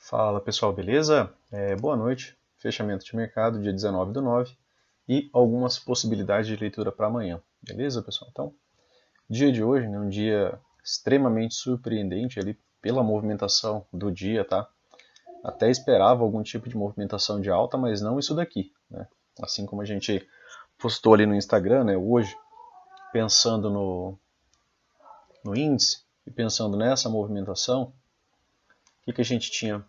Fala pessoal, beleza? Boa noite, fechamento de mercado dia 19/9 e algumas possibilidades de leitura para amanhã, beleza pessoal? Então, dia de hoje, né, um dia extremamente surpreendente ali pela movimentação do dia, tá? Até esperava algum tipo de movimentação de alta, mas não isso daqui, né? Assim como a gente postou ali no Instagram, né, hoje, pensando no índice e pensando nessa movimentação, o que a gente tinha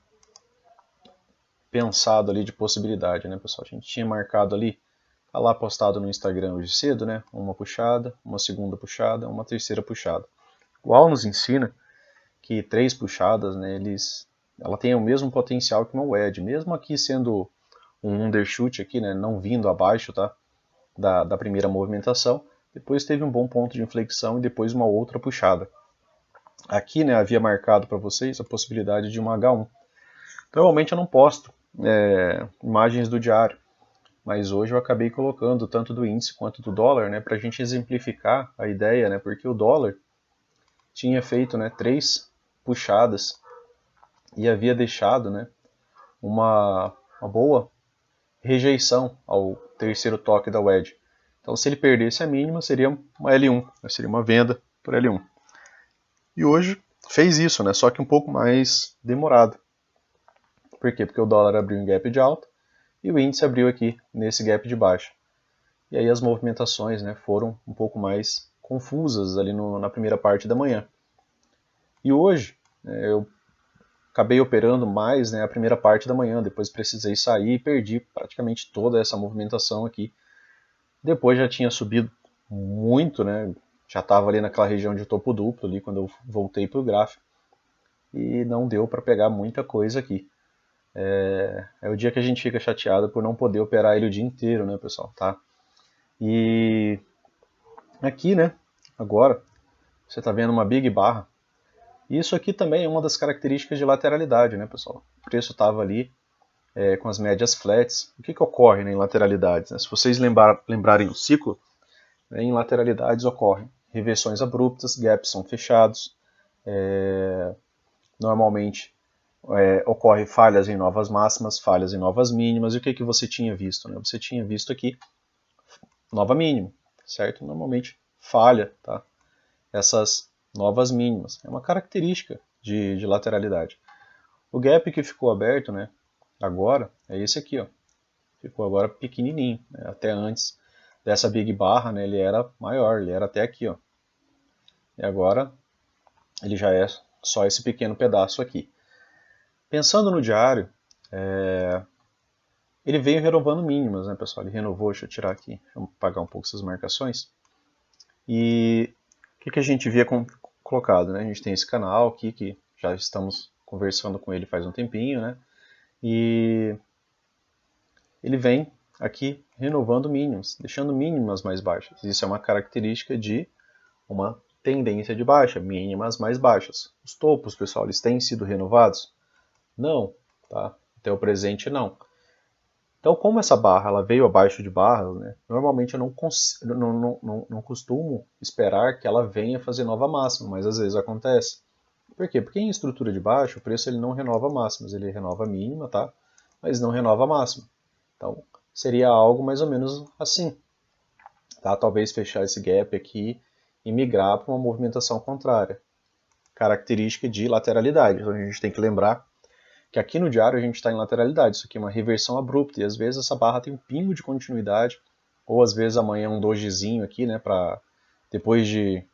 pensado ali de possibilidade, né, pessoal? A gente tinha marcado ali, tá lá postado no Instagram hoje cedo, né? Uma puxada, uma segunda puxada, uma terceira puxada. O Al nos ensina que três puxadas, né, ela tem o mesmo potencial que uma wedge, mesmo aqui sendo um undershoot aqui, né, não vindo abaixo, tá, da primeira movimentação, depois teve um bom ponto de inflexão e depois uma outra puxada. Aqui, né, havia marcado para vocês a possibilidade de uma H1. Normalmente eu não posto imagens do diário, mas hoje eu acabei colocando tanto do índice quanto do dólar, né, para a gente exemplificar a ideia, né, porque o dólar tinha feito, né, três puxadas e havia deixado, né, uma boa rejeição ao terceiro toque da wedge. Então, se ele perdesse a mínima, seria uma L1, né, seria uma venda por L1. E hoje fez isso, né, só que um pouco mais demorado. Por quê? Porque o dólar abriu em gap de alta e o índice abriu aqui nesse gap de baixa. E aí as movimentações, né, foram um pouco mais confusas ali na primeira parte da manhã. E hoje eu acabei operando mais, né, a primeira parte da manhã, depois precisei sair e perdi praticamente toda essa movimentação aqui. Depois já tinha subido muito, né, já estava ali naquela região de topo duplo ali quando eu voltei para o gráfico e não deu para pegar muita coisa aqui. É o dia que a gente fica chateado por não poder operar ele o dia inteiro, né, pessoal, tá? E aqui, né, agora, você está vendo uma big barra. Isso aqui também é uma das características de lateralidade, né, pessoal? O preço estava ali com as médias flats. O que ocorre, né, em lateralidades? Né? Se vocês lembrarem o ciclo, né, em lateralidades ocorrem reversões abruptas, gaps são fechados, normalmente ocorre falhas em novas máximas, falhas em novas mínimas. E o que você tinha visto? Né? Você tinha visto aqui nova mínima, certo? Normalmente falha, tá? Essas novas mínimas. É uma característica de lateralidade. O gap que ficou aberto, né, agora, é esse aqui, ó. Ficou agora pequenininho. Né? Até antes dessa big barra, né, ele era maior, ele era até aqui, ó. E agora ele já é só esse pequeno pedaço aqui. Pensando no diário, ele veio renovando mínimas, né, pessoal? Ele renovou, deixa eu tirar aqui, deixa eu apagar um pouco essas marcações. E o que a gente via colocado, né? A gente tem esse canal aqui que já estamos conversando com ele faz um tempinho, né? E ele vem aqui renovando mínimos, deixando mínimas mais baixas. Isso é uma característica de uma tendência de baixa, mínimas mais baixas. Os topos, pessoal, eles têm sido renovados? Não, tá? Até o presente não. Então, como essa barra ela veio abaixo de barras, né, normalmente eu não costumo esperar que ela venha fazer nova máxima, mas às vezes acontece. Por quê? Porque em estrutura de baixo, o preço ele não renova máximas, ele renova a mínima, tá? Mas não renova a máxima. Então, seria algo mais ou menos assim. Tá? Talvez fechar esse gap aqui e migrar para uma movimentação contrária. Característica de lateralidade. Então, a gente tem que lembrar que aqui no diário a gente está em lateralidade, isso aqui é uma reversão abrupta, e às vezes essa barra tem um pingo de continuidade, ou às vezes amanhã um dojizinho aqui, né, para depois de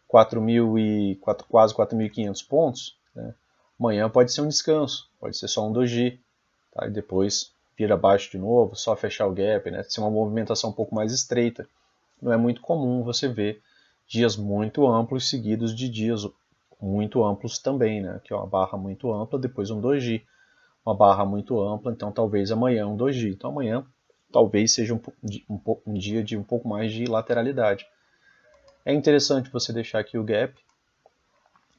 4.000 e quase 4.500 pontos, né, amanhã pode ser um descanso, pode ser só um doji, tá, e depois vir abaixo de novo, só fechar o gap, né, ser uma movimentação um pouco mais estreita. Não é muito comum você ver dias muito amplos seguidos de dias muito amplos também, né? Aqui, ó, uma barra muito ampla, depois um doji, uma barra muito ampla, então talvez amanhã um doji. Então amanhã talvez seja um dia de um pouco mais de lateralidade. É interessante você deixar aqui o gap,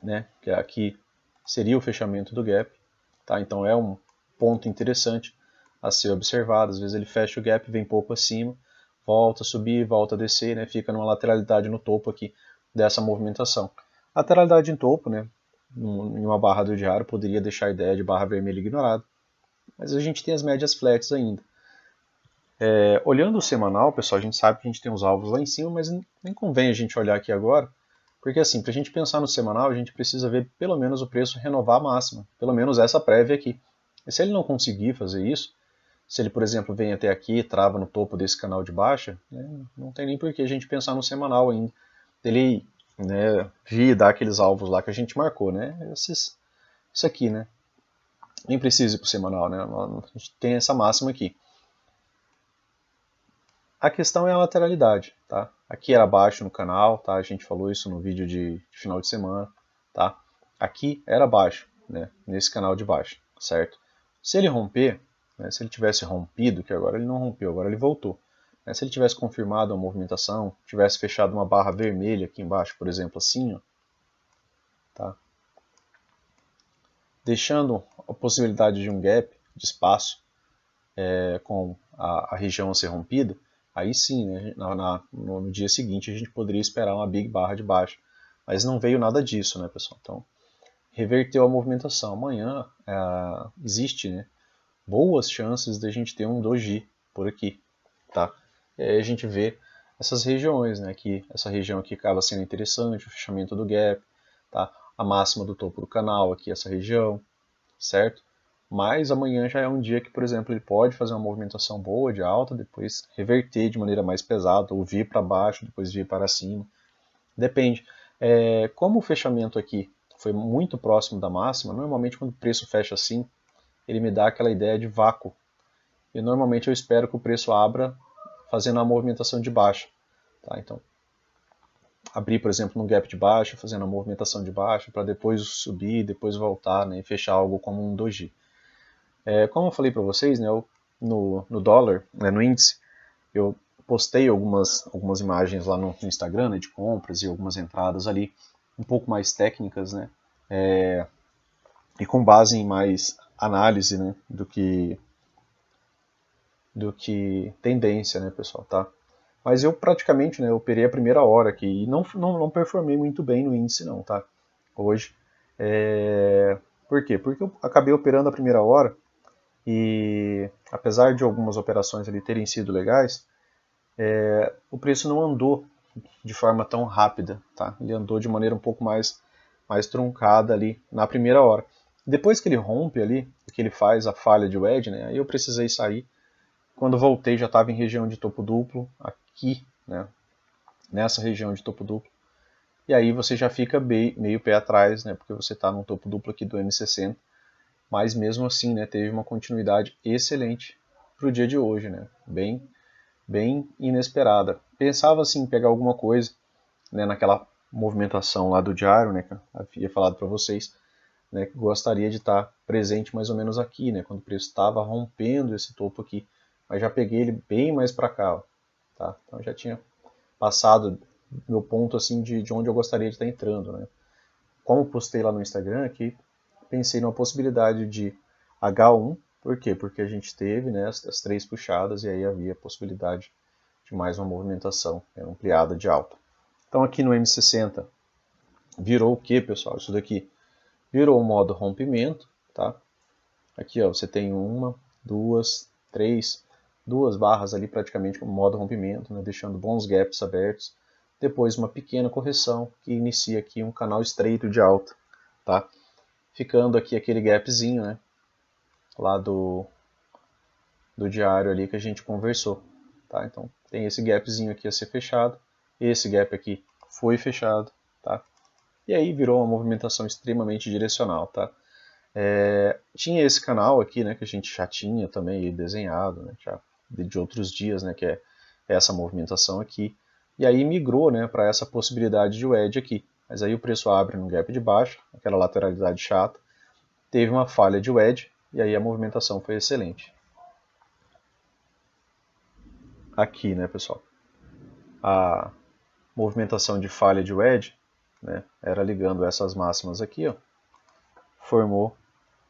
né? Que aqui seria o fechamento do gap, tá? Então é um ponto interessante a ser observado. Às vezes ele fecha o gap, vem pouco acima, volta a subir, volta a descer, né? Fica numa lateralidade no topo aqui dessa movimentação. Lateralidade em topo, né? em uma barra do diário poderia deixar a ideia de barra vermelha ignorada, mas a gente tem as médias flats ainda. Olhando o semanal, pessoal, a gente sabe que a gente tem os alvos lá em cima, mas nem convém a gente olhar aqui agora, porque assim, para a gente pensar no semanal, a gente precisa ver pelo menos o preço renovar a máxima, pelo menos essa prévia aqui. E se ele não conseguir fazer isso, se ele, por exemplo, vem até aqui e trava no topo desse canal de baixa, né, não tem nem por que a gente pensar no semanal ainda. Ele, né, vir e dar aqueles alvos lá que a gente marcou, né? Isso aqui, né? Nem precisa ir para o semanal, né? A gente tem essa máxima aqui. A questão é a lateralidade, tá? Aqui era baixo no canal, tá? A gente falou isso no vídeo de final de semana, tá? Aqui era baixo, né? Nesse canal de baixo, certo? Se ele romper, né? Se ele tivesse rompido, que agora ele não rompeu, agora ele voltou. Né? Se ele tivesse confirmado a movimentação, tivesse fechado uma barra vermelha aqui embaixo, por exemplo, assim, ó, tá? Deixando a possibilidade de um gap, de espaço, com a região a ser rompida, aí sim, né, no dia seguinte a gente poderia esperar uma big barra de baixa. Mas não veio nada disso, né, pessoal? Então, reverteu a movimentação. Amanhã existe, né, boas chances de a gente ter um doji por aqui, tá? E aí a gente vê essas regiões, né, que essa região aqui acaba sendo interessante, o fechamento do gap, tá? A máxima do topo do canal aqui, essa região, certo? Mas amanhã já é um dia que, por exemplo, ele pode fazer uma movimentação boa de alta, depois reverter de maneira mais pesada, ou vir para baixo, depois vir para cima. Depende. Como o fechamento aqui foi muito próximo da máxima, normalmente quando o preço fecha assim, ele me dá aquela ideia de vácuo. E normalmente eu espero que o preço abra fazendo a movimentação de baixa. Tá? Então, abrir, por exemplo, no gap de baixa, fazendo a movimentação de baixa, para depois subir, depois voltar, né, e fechar algo como um doji. Como eu falei para vocês, né, no dólar, né, no índice, eu postei algumas imagens lá no Instagram, né, de compras e algumas entradas ali um pouco mais técnicas, né, e com base em mais análise, né, do que tendência, né, pessoal, tá? Mas eu praticamente, né, operei a primeira hora aqui e não performei muito bem no índice não, tá? Hoje. Por quê? Porque eu acabei operando a primeira hora e apesar de algumas operações ali terem sido legais, o preço não andou de forma tão rápida, tá? Ele andou de maneira um pouco mais truncada ali na primeira hora. Depois que ele rompe ali, que ele faz a falha de wedge, né? Aí eu precisei sair. Quando voltei já estava em região de topo duplo, aqui, né? Nessa região de topo duplo. E aí você já fica meio pé atrás, né? Porque você está no topo duplo aqui do M60. Mas mesmo assim, né? Teve uma continuidade excelente para o dia de hoje, né? Bem inesperada. Pensava assim em pegar alguma coisa, né, naquela movimentação lá do diário, né, que eu havia falado para vocês, né, que gostaria de estar presente mais ou menos aqui, né, quando o preço estava rompendo esse topo aqui, mas já peguei ele bem mais para cá, ó, tá? Então já tinha passado meu ponto assim de onde eu gostaria de estar entrando, né? Como postei lá no Instagram aqui, pensei numa possibilidade de H1, por quê? Porque a gente teve, né, as três puxadas e aí havia a possibilidade de mais uma movimentação, né, ampliada de alta. Então aqui no M60 virou o que, pessoal? Isso daqui virou o modo rompimento, tá? Aqui, ó, você tem uma, duas, três, duas barras ali praticamente como modo rompimento, né, deixando bons gaps abertos. Depois uma pequena correção que inicia aqui um canal estreito de alta, tá? Ficando aqui aquele gapzinho, né, lá do diário ali que a gente conversou, tá? Então tem esse gapzinho aqui a ser fechado, esse gap aqui foi fechado, tá? E aí virou uma movimentação extremamente direcional, tá? Tinha esse canal aqui, né, que a gente já tinha também desenhado, né, já de outros dias, né, que é essa movimentação aqui. E aí migrou, né, para essa possibilidade de wedge aqui. Mas aí o preço abre no gap de baixo, aquela lateralidade chata, teve uma falha de wedge e aí a movimentação foi excelente. Aqui, né, pessoal, a movimentação de falha de wedge, né, era ligando essas máximas aqui, ó, formou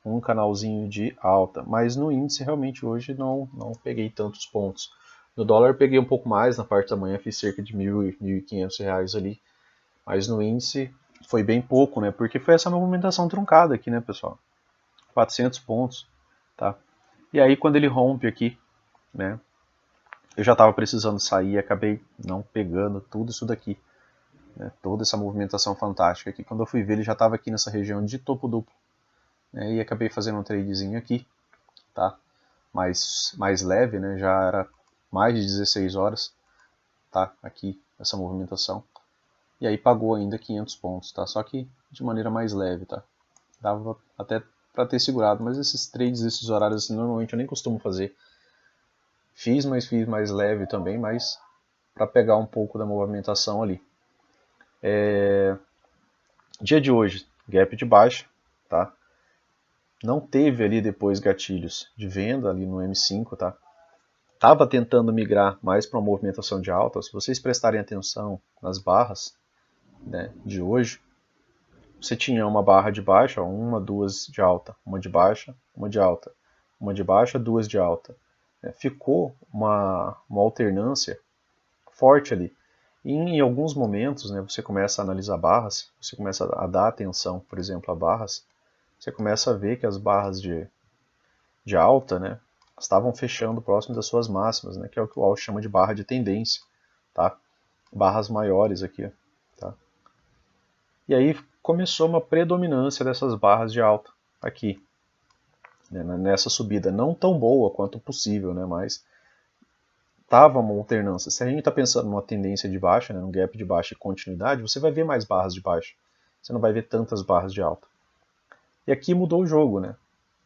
um canalzinho de alta, mas no índice realmente hoje não peguei tantos pontos. No dólar peguei um pouco mais, na parte da manhã fiz cerca de R$ 1.000, R$ 1.500 ali, mas no índice foi bem pouco, né? Porque foi essa movimentação truncada aqui, né, pessoal? 400 pontos, tá? E aí quando ele rompe aqui, né? Eu já estava precisando sair, acabei não pegando tudo isso daqui, né? Toda essa movimentação fantástica aqui. Quando eu fui ver, ele já estava aqui nessa região de topo duplo, né? E acabei fazendo um tradezinho aqui, tá? Mais leve, né? Já era mais de 16 horas, tá? Aqui essa movimentação. E aí pagou ainda 500 pontos, tá? Só que de maneira mais leve, tá? Dava até para ter segurado, mas esses trades, esses horários, assim, normalmente eu nem costumo fazer. Mas fiz mais leve também, mas para pegar um pouco da movimentação ali. Dia de hoje, gap de baixa, tá? Não teve ali depois gatilhos de venda ali no M5, tá? Tava tentando migrar mais para uma movimentação de alta. Se vocês prestarem atenção nas barras, né, de hoje, você tinha uma barra de baixa, uma, duas de alta, uma de baixa, uma de alta, uma de baixa, duas de alta. Ficou uma alternância forte ali. E em alguns momentos, né, você começa a analisar barras, você começa a dar atenção, por exemplo, a barras, você começa a ver que as barras de alta, né, estavam fechando próximo das suas máximas, né, que é o que o Wall chama de barra de tendência, tá? Barras maiores aqui, tá? E aí começou uma predominância dessas barras de alta aqui, né, nessa subida, não tão boa quanto possível, né, mas estava uma alternância. Se a gente está pensando numa tendência de baixa, né, num gap de baixa e continuidade, você vai ver mais barras de baixa, você não vai ver tantas barras de alta. E aqui mudou o jogo, né?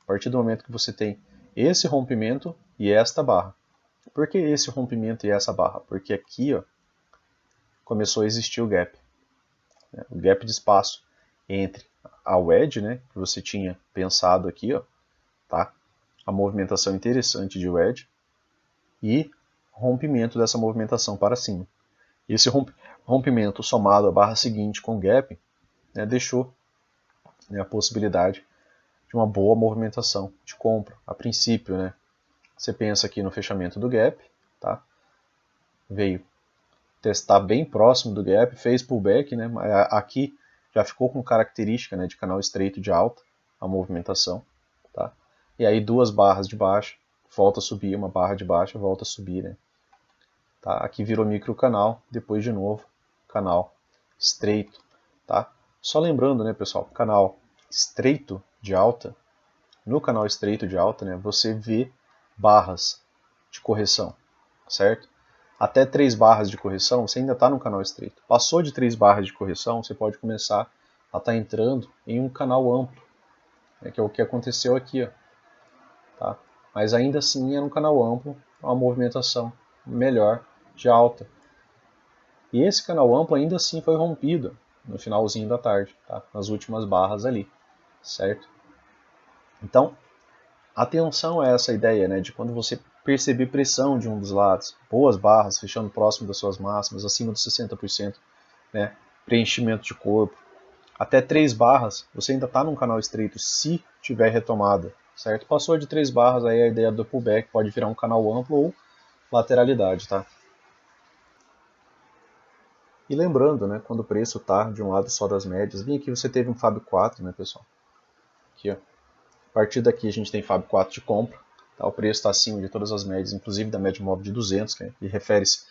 A partir do momento que você tem esse rompimento e esta barra. Por que esse rompimento e essa barra? Porque aqui, ó, começou a existir o gap, né? O gap de espaço entre a wedge, né, que você tinha pensado aqui, ó, tá? A movimentação interessante de wedge e rompimento dessa movimentação para cima. E esse rompimento somado à barra seguinte com gap, né, deixou, né, a possibilidade de uma boa movimentação de compra. A princípio, né, você pensa aqui no fechamento do gap, tá? Veio testar bem próximo do gap, fez pullback, né? Aqui já ficou com característica, né, de canal estreito de alta a movimentação, tá? E aí duas barras de baixa, volta a subir, uma barra de baixa, volta a subir, né? Tá? Aqui virou micro canal, depois de novo canal estreito, tá? Só lembrando, né, pessoal, canal estreito de alta, no canal estreito de alta, né, você vê barras de correção, certo? Até 3 barras de correção, você ainda está no canal estreito. Passou de 3 barras de correção, você pode começar a estar entrando em um canal amplo, né, que é o que aconteceu aqui, ó, tá? Mas ainda assim é um canal amplo, uma movimentação melhor de alta. E esse canal amplo ainda assim foi rompido no finalzinho da tarde, tá? Nas últimas barras ali, certo? Então, atenção a essa ideia, né, de quando você perceber pressão de um dos lados, boas barras fechando próximo das suas máximas, acima dos 60%, né, preenchimento de corpo, até 3 barras, você ainda está num canal estreito se tiver retomada, certo? Passou de 3 barras, aí a ideia do pullback pode virar um canal amplo ou lateralidade, tá? E lembrando, né, quando o preço está de um lado só das médias, bem aqui você teve um Fab 4, né, pessoal? Aqui, ó. A partir daqui a gente tem Fab 4 de compra, tá? O preço está acima de todas as médias, inclusive da média móvel de 200, que refere-se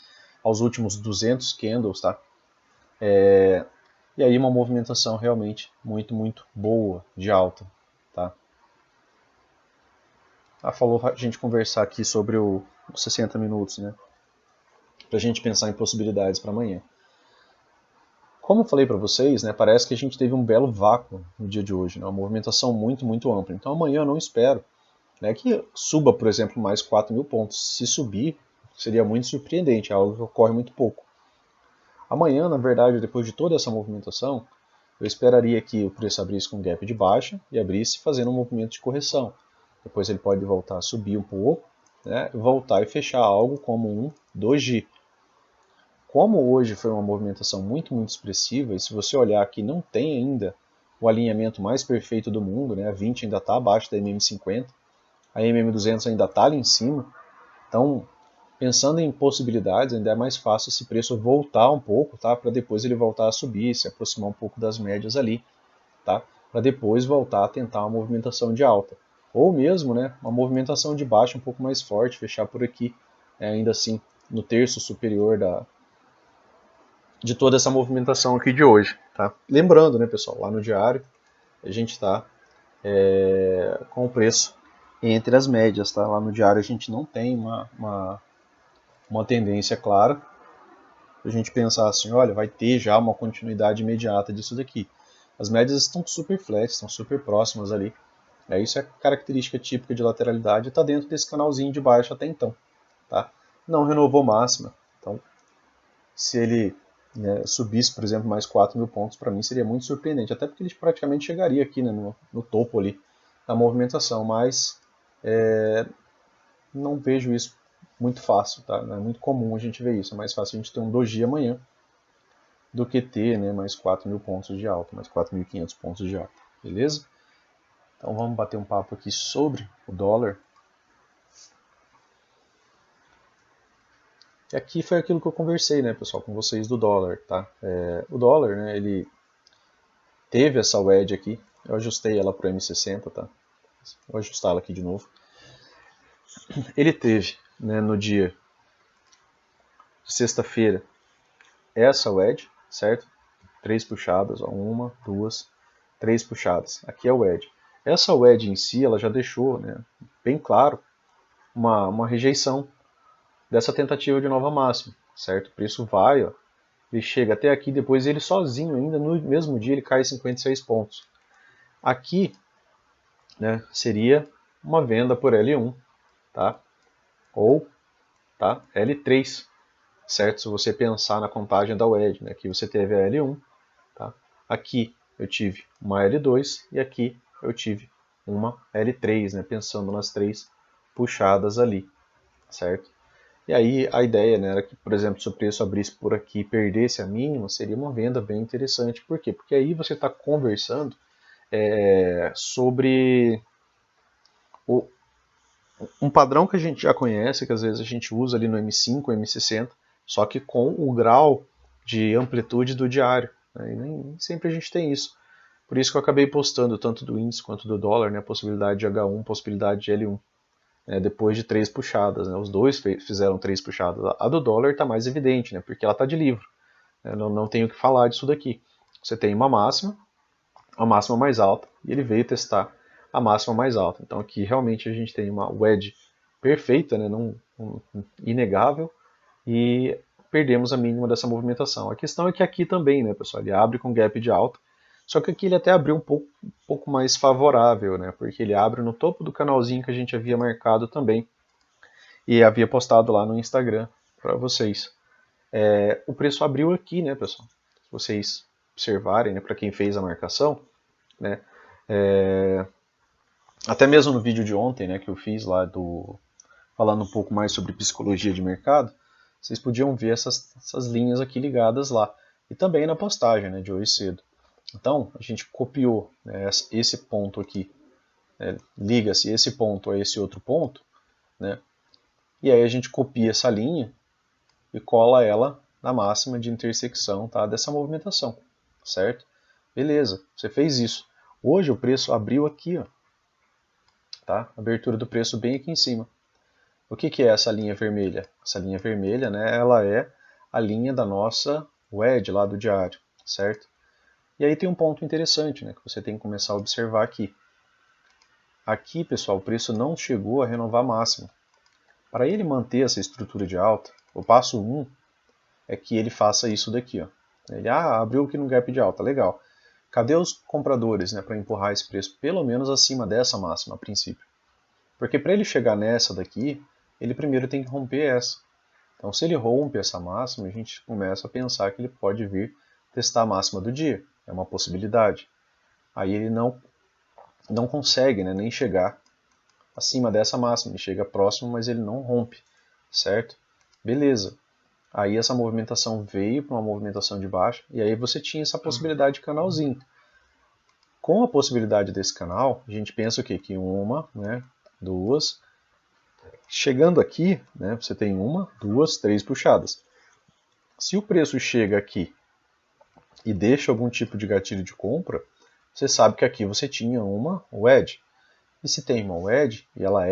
aos últimos 200 candles, tá? E aí uma movimentação realmente muito, muito boa de alta, tá? Falou a gente conversar aqui sobre os 60 minutos, né? Pra gente pensar em possibilidades para amanhã. Como eu falei para vocês, né, parece que a gente teve um belo vácuo no dia de hoje, né, uma movimentação muito, muito ampla. Então amanhã eu não espero, né, que suba, por exemplo, mais 4.000 pontos. Se subir, seria muito surpreendente, é algo que ocorre muito pouco. Amanhã, na verdade, depois de toda essa movimentação, eu esperaria que o preço abrisse com gap de baixa e abrisse fazendo um movimento de correção. Depois ele pode voltar a subir um pouco, né, voltar e fechar algo como um doji. Como hoje foi uma movimentação muito, muito expressiva, e se você olhar aqui não tem ainda o alinhamento mais perfeito do mundo, né? A 20 ainda está abaixo da MM50, a MM200 ainda está ali em cima, então pensando em possibilidades, ainda é mais fácil esse preço voltar um pouco, tá? Para depois ele voltar a subir, se aproximar um pouco das médias ali, tá? Para depois voltar a tentar uma movimentação de alta. Ou mesmo, né, uma movimentação de baixa um pouco mais forte, fechar por aqui, ainda assim, no terço superior de toda essa movimentação aqui de hoje, tá? Lembrando, né, pessoal, lá no diário a gente está com o preço entre as médias, tá? Lá no diário a gente não tem uma tendência clara. A gente pensar assim, olha, vai ter já uma continuidade imediata disso daqui. As médias estão super flat, estão super próximas ali. Isso é característica típica de lateralidade, está dentro desse canalzinho de baixo até então. Tá? Não renovou máxima. Então, se ele subisse, por exemplo, mais 4.000 pontos, para mim seria muito surpreendente. Até porque ele praticamente chegaria aqui, né, no topo ali da movimentação. Mas não vejo isso muito fácil. Tá? Não é muito comum a gente ver isso. É mais fácil a gente ter um doji amanhã do que ter, né, mais 4.000 pontos de alta, mais 4.500 pontos de alta. Beleza? Então vamos bater um papo aqui sobre o dólar. E aqui foi aquilo que eu conversei, né, pessoal, com vocês do dólar, tá? O dólar, né, ele teve essa wedge aqui. Eu ajustei ela para o M60, tá? Vou ajustar ela aqui de novo. Ele teve, né, no dia de sexta-feira, essa wedge, certo? 3 puxadas, ó, 1, 2, 3 puxadas. Aqui é o wedge. Essa wedge em si, ela já deixou, né, bem claro uma rejeição dessa tentativa de nova máxima, certo? O preço vai, ó, ele chega até aqui, depois ele sozinho ainda, no mesmo dia, ele cai 56 pontos. Aqui, né, seria uma venda por L1, tá? Ou tá, L3, certo? Se você pensar na contagem da wedge, né? Aqui você teve a L1, tá? Aqui eu tive uma L2 e aqui eu tive uma L3, né? Pensando nas três puxadas ali, certo? E aí a ideia, né, era que, por exemplo, se o preço abrisse por aqui e perdesse a mínima, seria uma venda bem interessante. Por quê? Porque aí você está conversando sobre um padrão que a gente já conhece, que às vezes a gente usa ali no M5, M60, só que com o grau de amplitude do diário. Né? E nem sempre a gente tem isso. Por isso que eu acabei postando tanto do índice quanto do dólar, né, a possibilidade de H1, possibilidade de L1. Depois de 3 puxadas. Né? Os dois fizeram 3 puxadas. A do dólar está mais evidente, né? Porque ela está de livro. Não tenho o que falar disso daqui. Você tem uma máxima, a máxima mais alta, e ele veio testar a máxima mais alta. Então aqui realmente a gente tem uma wedge perfeita, né? Inegável, e perdemos a mínima dessa movimentação. A questão é que aqui também, né, pessoal, ele abre com gap de alta, só que aqui ele até abriu um pouco mais favorável, né, porque ele abre no topo do canalzinho que a gente havia marcado também e havia postado lá no Instagram para vocês. O preço abriu aqui, né, pessoal? Se vocês observarem, né, para quem fez a marcação, né, até mesmo no vídeo de ontem, né, que eu fiz lá falando um pouco mais sobre psicologia de mercado, vocês podiam ver essas linhas aqui ligadas lá. E também na postagem, né, de hoje cedo. Então, a gente copiou, né, esse ponto aqui, liga-se esse ponto a esse outro ponto, né, e aí a gente copia essa linha e cola ela na máxima de intersecção, tá, dessa movimentação, certo? Beleza, você fez isso. Hoje o preço abriu aqui, ó, tá? Abertura do preço bem aqui em cima. O que é essa linha vermelha? Essa linha vermelha, né, ela é a linha da nossa wedge lá do diário, certo? E aí tem um ponto interessante, né, que você tem que começar a observar aqui. Aqui, pessoal, o preço não chegou a renovar máximo. Para ele manter essa estrutura de alta, o passo 1 é que ele faça isso daqui. Ó. Ele abriu aqui no gap de alta, legal. Cadê os compradores, né, para empurrar esse preço pelo menos acima dessa máxima a princípio? Porque para ele chegar nessa daqui, ele primeiro tem que romper essa. Então, se ele rompe essa máxima, a gente começa a pensar que ele pode vir testar a máxima do dia. É uma possibilidade. Aí ele não consegue, né, nem chegar acima dessa máxima. Ele chega próximo, mas ele não rompe, certo? Beleza. Aí essa movimentação veio para uma movimentação de baixa, e aí você tinha essa possibilidade de canalzinho. Com a possibilidade desse canal, a gente pensa o quê? Que uma, né, duas, Chegando aqui, né, você tem uma, duas, três puxadas. Se o preço chega aqui e deixa algum tipo de gatilho de compra, você sabe que aqui você tinha uma wedge. E se tem uma wedge e ela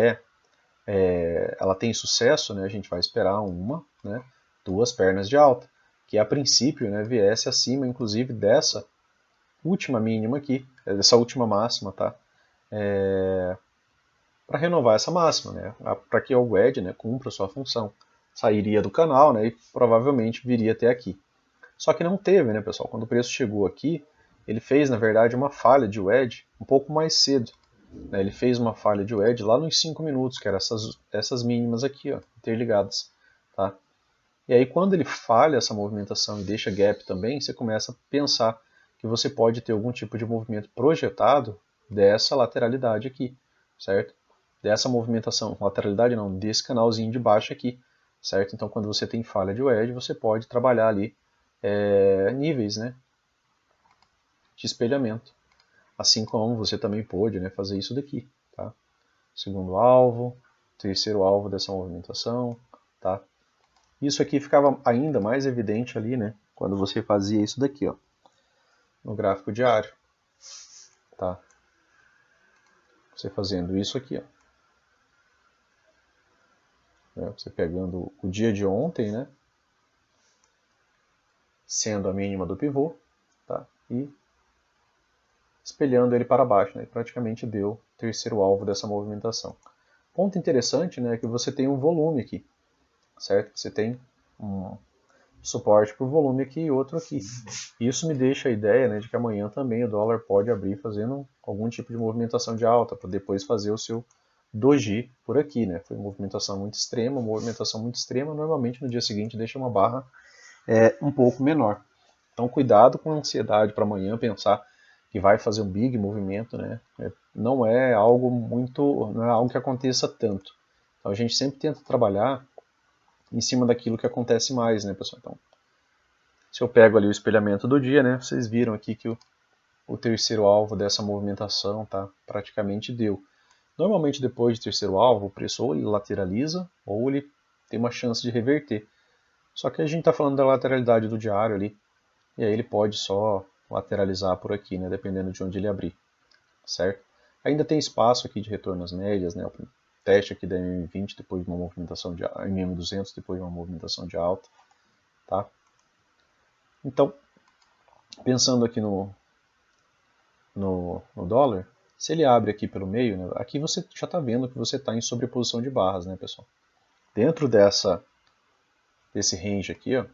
tem sucesso, né, a gente vai esperar uma, né, duas pernas de alta, que a princípio, né, viesse acima, inclusive, dessa última mínima aqui, dessa última máxima, tá? Para renovar essa máxima, né, para que o wedge, né, cumpra sua função. Sairia do canal, né, e provavelmente viria até aqui. Só que não teve, né, pessoal? Quando o preço chegou aqui, ele fez, na verdade, uma falha de wedge um pouco mais cedo. Né? Ele fez uma falha de wedge lá nos 5 minutos, que eram essas mínimas aqui, ó, interligadas. Tá? E aí, quando ele falha essa movimentação e deixa gap também, você começa a pensar que você pode ter algum tipo de movimento projetado dessa lateralidade aqui, certo? Dessa movimentação, lateralidade não, desse canalzinho de baixo aqui, certo? Então, quando você tem falha de wedge, você pode trabalhar ali níveis, né, de espelhamento. Assim como você também pode, né, fazer isso daqui. Tá? Segundo alvo, terceiro alvo dessa movimentação. Tá? Isso aqui ficava ainda mais evidente ali, né, quando você fazia isso daqui, ó, no gráfico diário. Tá? Você fazendo isso aqui, ó. Você pegando o dia de ontem, né, sendo a mínima do pivô, tá? E espelhando ele para baixo, né, praticamente deu o terceiro alvo dessa movimentação. Ponto interessante, né, é que você tem um volume aqui, certo? Você tem um suporte por volume aqui e outro aqui. Isso me deixa a ideia, né, de que amanhã também o dólar pode abrir fazendo algum tipo de movimentação de alta, para depois fazer o seu doji por aqui. Né? Foi uma movimentação muito extrema, normalmente no dia seguinte deixa uma barra um pouco menor. Então cuidado com a ansiedade para amanhã, pensar que vai fazer um big movimento, né? Não é algo que aconteça tanto. Então a gente sempre tenta trabalhar em cima daquilo que acontece mais, né, pessoal? Então, se eu pego ali o espelhamento do dia, né, vocês viram aqui que o terceiro alvo dessa movimentação, tá, praticamente deu. Normalmente depois de terceiro alvo, o preço ou ele lateraliza ou ele tem uma chance de reverter. Só que a gente está falando da lateralidade do diário ali, e aí ele pode só lateralizar por aqui, né, dependendo de onde ele abrir, certo? Ainda tem espaço aqui de retorno às médias, né, o teste aqui da MM20 depois de uma movimentação de MM200 depois de uma movimentação de alta, tá? Então, pensando aqui no dólar, se ele abre aqui pelo meio, né, aqui você já está vendo que você está em sobreposição de barras, né, pessoal? Dentro desse range aqui, ó,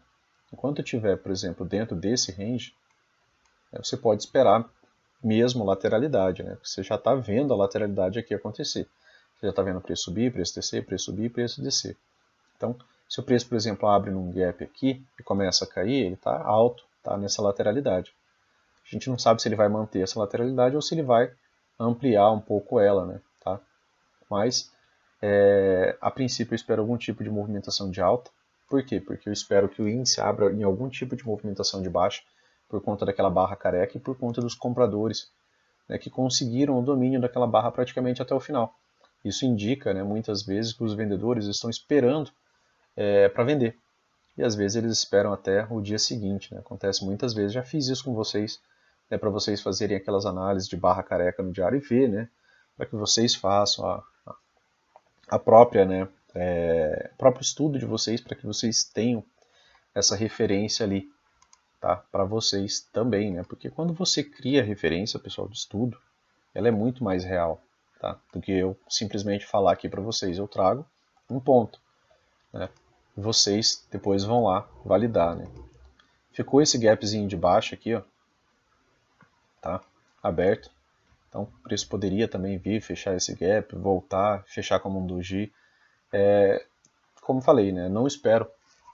enquanto eu estiver, por exemplo, dentro desse range, você pode esperar mesmo lateralidade, né? Você já está vendo a lateralidade aqui acontecer. Você já está vendo o preço subir, preço descer, preço subir, preço descer. Então, se o preço, por exemplo, abre num gap aqui e começa a cair, ele está alto, está nessa lateralidade. A gente não sabe se ele vai manter essa lateralidade ou se ele vai ampliar um pouco ela, né? Tá? Mas, a princípio, eu espero algum tipo de movimentação de alta. Por quê? Porque eu espero que o índice abra em algum tipo de movimentação de baixa por conta daquela barra careca e por conta dos compradores, né, que conseguiram o domínio daquela barra praticamente até o final. Isso indica, né, muitas vezes, que os vendedores estão esperando para vender. E às vezes eles esperam até o dia seguinte. Né? Acontece muitas vezes, já fiz isso com vocês, para vocês fazerem aquelas análises de barra careca no diário e ver, né, para que vocês façam a própria, né, próprio estudo de vocês, para que vocês tenham essa referência ali, tá, para vocês também, né, porque quando você cria referência, pessoal, de estudo, ela é muito mais real, tá, do que eu simplesmente falar aqui para vocês. Eu trago um ponto, né, e vocês depois vão lá validar, né. Ficou esse gapzinho de baixo aqui, ó, tá, aberto. Então o preço poderia também vir, fechar esse gap, voltar, fechar como um doji. Como falei, né, não espero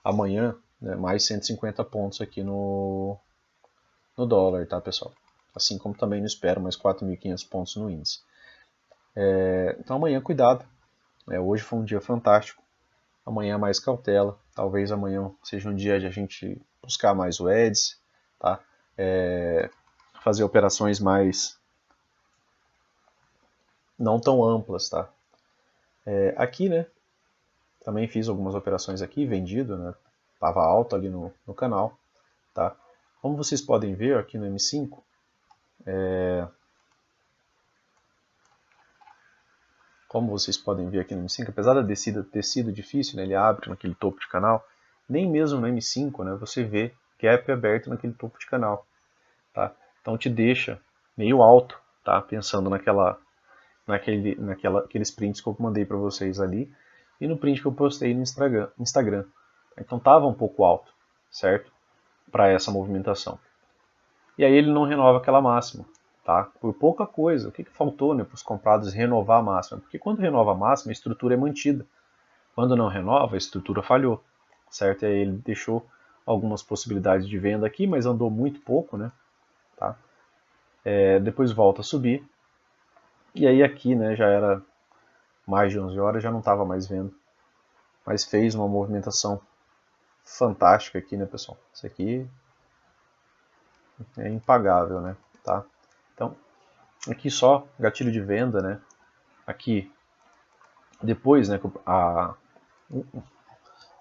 amanhã, né, mais 150 pontos aqui no dólar, tá, pessoal? Assim como também não espero mais 4.500 pontos no índice. Então amanhã cuidado. Hoje foi um dia fantástico. Amanhã mais cautela. Talvez amanhã seja um dia de a gente buscar mais o EDS, tá? Fazer operações mais não tão amplas, tá? Aqui, né, Também fiz algumas operações aqui, vendido, né? Estava alto ali no canal, tá? Como vocês podem ver aqui no M5, apesar da descida ter sido difícil, né, ele abre naquele topo de canal, nem mesmo no M5, né, você vê gap aberto naquele topo de canal, tá? Então te deixa meio alto, tá? Pensando naqueles prints que eu mandei para vocês ali e no print que eu postei no Instagram. Então estava um pouco alto, certo? Para essa movimentação. E aí ele não renova aquela máxima, tá? Por pouca coisa. O que faltou, né, para os comprados renovar a máxima? Porque quando renova a máxima, a estrutura é mantida. Quando não renova, a estrutura falhou, certo? E aí ele deixou algumas possibilidades de venda aqui, mas andou muito pouco, né? Tá? Depois volta a subir. E aí aqui, né, já era mais de 11 horas, já não estava mais vendo. Mas fez uma movimentação fantástica aqui, né, pessoal? Isso aqui é impagável, né? Tá? Então, aqui só gatilho de venda, né? Aqui, depois, né,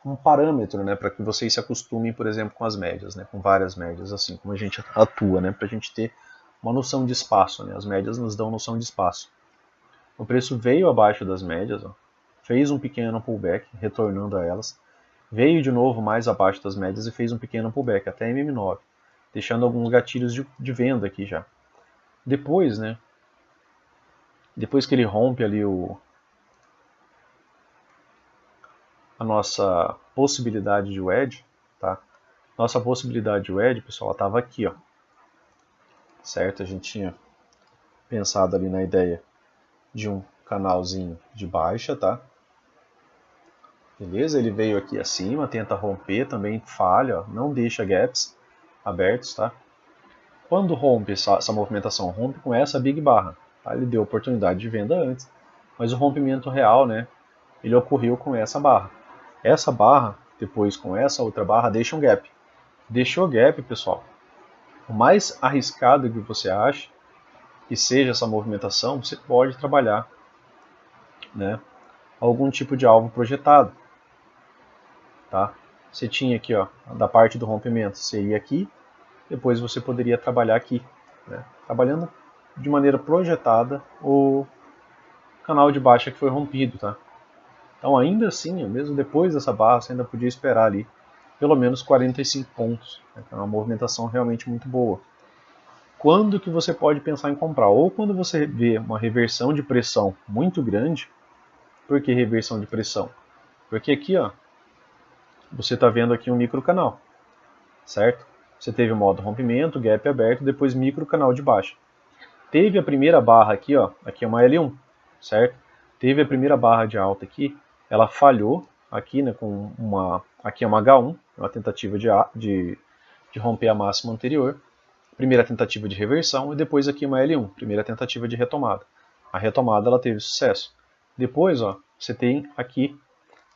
um parâmetro, né, para que vocês se acostumem, por exemplo, com as médias, né, com várias médias, assim como a gente atua, né, para a gente ter uma noção de espaço, né? As médias nos dão noção de espaço. O preço veio abaixo das médias, ó, fez um pequeno pullback, retornando a elas, veio de novo mais abaixo das médias e fez um pequeno pullback até MM9, deixando alguns gatilhos de venda aqui já. Depois, né, depois que ele rompe ali a nossa possibilidade de wedge, tá? Nossa possibilidade de wedge, pessoal, estava aqui, ó. Certo? A gente tinha pensado ali na ideia de um canalzinho de baixa, tá? Beleza? Ele veio aqui acima, tenta romper, também falha, ó, não deixa gaps abertos, tá? Quando rompe essa movimentação, rompe com essa big barra, tá? Ele deu oportunidade de venda antes, mas o rompimento real, né, ele ocorreu com essa barra. Essa barra, depois com essa outra barra, deixa um gap. Deixou gap, pessoal. O mais arriscado que você acha que seja essa movimentação, você pode trabalhar, né, algum tipo de alvo projetado. Tá? Você tinha aqui, ó, da parte do rompimento, seria aqui, depois você poderia trabalhar aqui, né, trabalhando de maneira projetada o canal de baixa que foi rompido. Tá? Então ainda assim, mesmo depois dessa barra, você ainda podia esperar ali pelo menos 45 pontos. Né, que é uma movimentação realmente muito boa. Quando que você pode pensar em comprar? Ou quando você vê uma reversão de pressão muito grande. Por que reversão de pressão? Porque aqui, ó, você está vendo aqui um micro canal, certo? Você teve o modo rompimento, gap aberto, depois micro canal de baixa. Teve a primeira barra aqui, ó, aqui é uma L1, certo? Teve a primeira barra de alta aqui, ela falhou aqui, né, com aqui é uma H1, uma tentativa de romper a máxima anterior. Primeira tentativa de reversão e depois aqui uma L1, primeira tentativa de retomada. A retomada ela teve sucesso. Depois, ó, você tem aqui,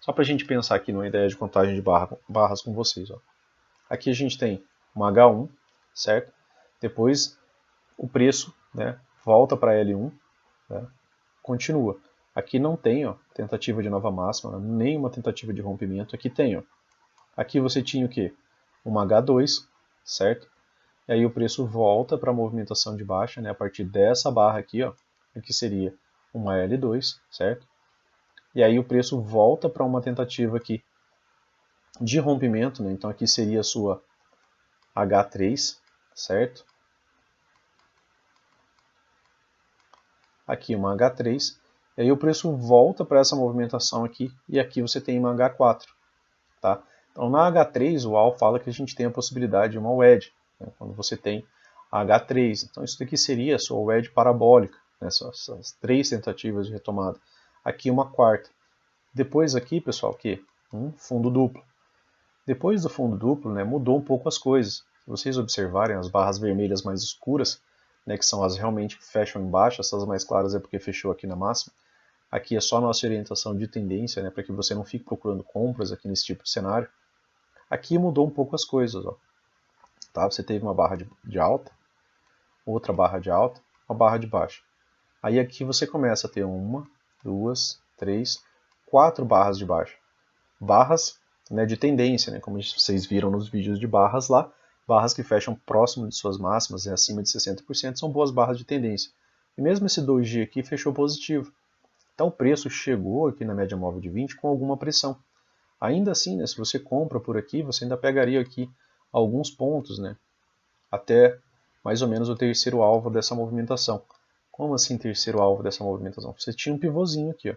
só para a gente pensar aqui numa ideia de contagem de barras com vocês. Ó. Aqui a gente tem uma H1, certo? Depois o preço, né, volta para L1, né, continua. Aqui não tem, ó, tentativa de nova máxima, nenhuma tentativa de rompimento. Aqui tem, ó. Aqui você tinha o quê? Uma H2, certo? E aí o preço volta para a movimentação de baixa, né, a partir dessa barra aqui, ó, que seria uma L2, certo? E aí o preço volta para uma tentativa aqui de rompimento, né? Então aqui seria a sua H3, certo? Aqui uma H3, e aí o preço volta para essa movimentação aqui, e aqui você tem uma H4, tá? Então na H3 o AL fala que a gente tem a possibilidade de uma wedge, né? Quando você tem a H3, então isso daqui seria a sua wedge parabólica, né? Essas três tentativas de retomada. Aqui uma quarta. Depois aqui, pessoal, que um fundo duplo. Depois do fundo duplo, né, mudou um pouco as coisas. Se vocês observarem as barras vermelhas mais escuras, né, que são as realmente que fecham embaixo, essas mais claras é porque fechou aqui na máxima. Aqui é só a nossa orientação de tendência, né, para que você não fique procurando compras aqui nesse tipo de cenário. Aqui mudou um pouco as coisas. Ó. Tá? Você teve uma barra de alta, outra barra de alta, uma barra de baixa. Aí aqui você começa a ter uma, duas, três, quatro barras de baixa. barras, né, de tendência, né, como vocês viram nos vídeos de barras lá, barras que fecham próximo de suas máximas e acima de 60% são boas barras de tendência. E mesmo esse doji aqui fechou positivo. Então o preço chegou aqui na média móvel de 20 com alguma pressão. Ainda assim, né, se você compra por aqui, você ainda pegaria aqui alguns pontos, né, até mais ou menos o terceiro alvo dessa movimentação. Como assim terceiro alvo dessa movimentação? Você tinha um pivôzinho aqui, ó.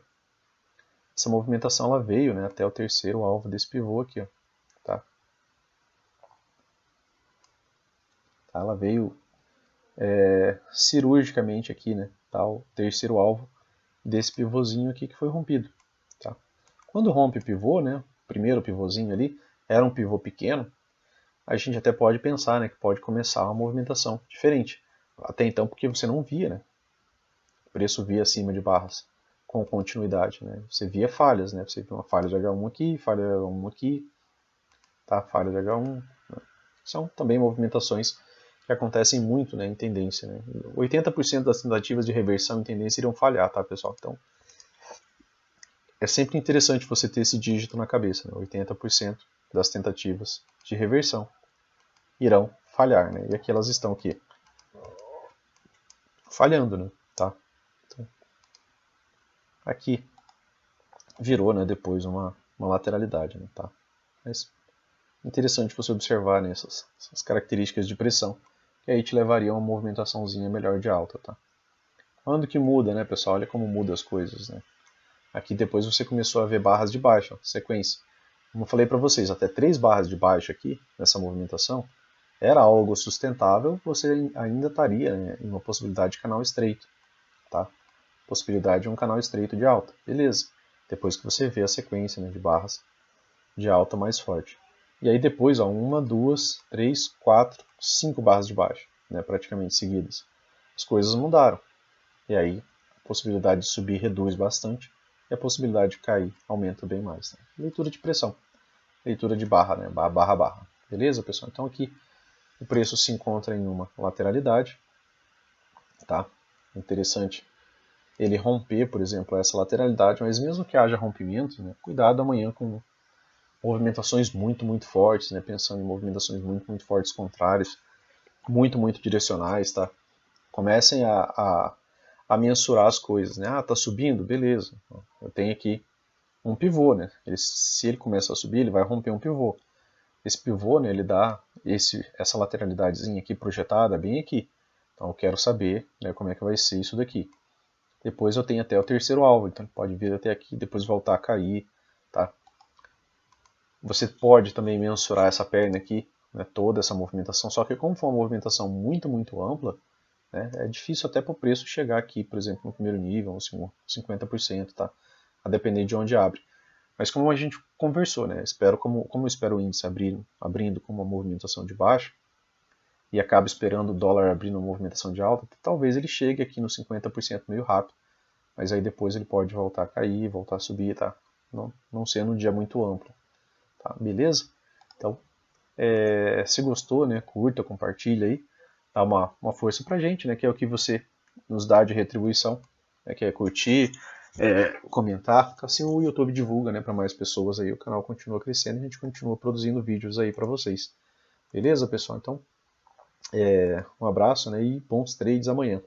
Essa movimentação ela veio, né, até o terceiro alvo desse pivô aqui, ó. Tá? Ela veio cirurgicamente aqui, né, tá? O terceiro alvo desse pivôzinho aqui que foi rompido. Tá? Quando rompe o pivô, né, o primeiro pivôzinho ali, era um pivô pequeno, a gente até pode pensar, né, que pode começar uma movimentação diferente. Até então, porque você não via, né, o preço via acima de barras com continuidade. Né? Você via falhas, né? Você via uma falha de H1 aqui, falha de H1 aqui, tá? Falha de H1. Né? São também movimentações que acontecem muito, né, em tendência. Né? 80% das tentativas de reversão em tendência iriam falhar, tá, pessoal? Então, é sempre interessante você ter esse dígito na cabeça. Né? 80% das tentativas de reversão irão falhar, né? E aqui elas estão aqui falhando, né? Tá? Então, aqui virou, né, depois uma lateralidade, né? Tá? Mas interessante você observar, né, essas características de pressão, que aí te levaria a uma movimentaçãozinha melhor de alta, tá? Quando que muda, né, pessoal? Olha como muda as coisas, né? Aqui depois você começou a ver barras de baixa, sequência. Como eu falei para vocês, até 3 barras de baixa aqui, nessa movimentação, era algo sustentável, você ainda estaria, né, em uma possibilidade de canal estreito, tá? Possibilidade de um canal estreito de alta, beleza. Depois que você vê a sequência, né, de barras de alta mais forte. E aí depois, ó, 1, 2, 3, 4, 5 barras de baixa, né, praticamente seguidas. As coisas mudaram. E aí a possibilidade de subir reduz bastante e a possibilidade de cair aumenta bem mais. Né? Leitura de pressão, leitura de barra, né, barra, barra. Beleza, pessoal? Então aqui o preço se encontra em uma lateralidade. Tá? Interessante ele romper, por exemplo, essa lateralidade, mas mesmo que haja rompimento, né, cuidado amanhã com movimentações muito, muito fortes, né? Pensando em movimentações muito, muito fortes contrárias, muito, muito direcionais, tá? Comecem a mensurar as coisas, né? Ah, tá subindo? Beleza. Eu tenho aqui um pivô, né? Se ele começa a subir, ele vai romper um pivô. Esse pivô, né, ele dá essa lateralidadezinha aqui projetada bem aqui. Então eu quero saber, né, como é que vai ser isso daqui. Depois eu tenho até o terceiro alvo, então pode vir até aqui, depois voltar a cair, tá? Você pode também mensurar essa perna aqui, né, toda essa movimentação, só que como for uma movimentação muito, muito ampla, né, é difícil até para o preço chegar aqui, por exemplo, no primeiro nível, assim, 50%, tá? A depender de onde abre. Mas como a gente conversou, né, como eu espero o índice abrindo com uma movimentação de baixa, e acaba esperando o dólar abrindo uma movimentação de alta, talvez ele chegue aqui no 50% meio rápido, mas aí depois ele pode voltar a cair, voltar a subir, tá? Não sendo um dia muito amplo. Tá, beleza? Então, se gostou, né, curta, compartilha aí, dá uma força pra gente, né, que é o que você nos dá de retribuição, né, que é curtir, comentar, assim o YouTube divulga, né, para mais pessoas aí, o canal continua crescendo e a gente continua produzindo vídeos aí para vocês. Beleza, pessoal? Então, um abraço, né, e bons trades amanhã.